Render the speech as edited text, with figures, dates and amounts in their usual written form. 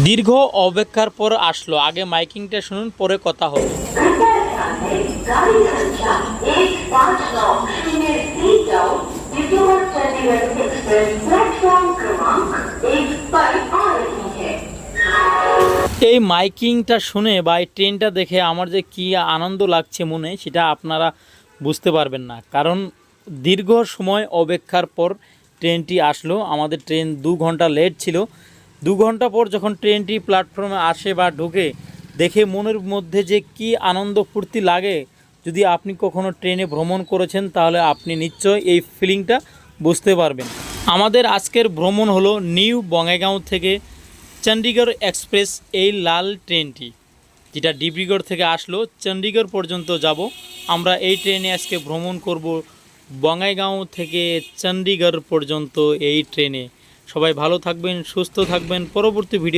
দীর্ঘ অপেক্ষার পর আসলো। আগে মাইকিংটা শুনুন, পরে কথা হবে। गाड़ी संख्या 1590 जाओ डिब्रूगढ़ चंडीगढ़ एक्सप्रेस प्लेटफॉर्म क्रमांक 1 पर आ रही है। এই মাইকিংটা শুনে বা এই ট্রেনটা দেখে আমার যে কী আনন্দ লাগছে মনে, সেটা আপনারা বুঝতে পারবেন না। কারণ দীর্ঘ সময় অপেক্ষার পর ট্রেনটি আসলো। আমাদের ট্রেন 2 ঘন্টা লেট ছিল। 2 ঘন্টা পর যখন ট্রেনটি প্ল্যাটফর্মে আসে বা ঢোকে, দেখে মনের মধ্যে যে কী আনন্দ ফুর্তি লাগে, যদি আপনি কখনো ট্রেনে ভ্রমণ করেছেন তাহলে আপনি নিশ্চয়ই এই ফিলিংটা বুঝতে পারবেন। আমাদের আজকের ভ্রমণ হলো নিউ বঙ্গাইগাঁও থেকে চণ্ডীগড় এক্সপ্রেস, এই লাল ট্রেনটি যেটা ডিব্রুগড় থেকে আসলো চণ্ডীগড় পর্যন্ত যাব। আমরা এই ট্রেনে আজকে ভ্রমণ করব বঙ্গাইগাঁও থেকে চণ্ডীগড় পর্যন্ত এই ট্রেনে। সবাই ভালো থাকবেন, সুস্থ থাকবেন। পরবর্তী ভিডিও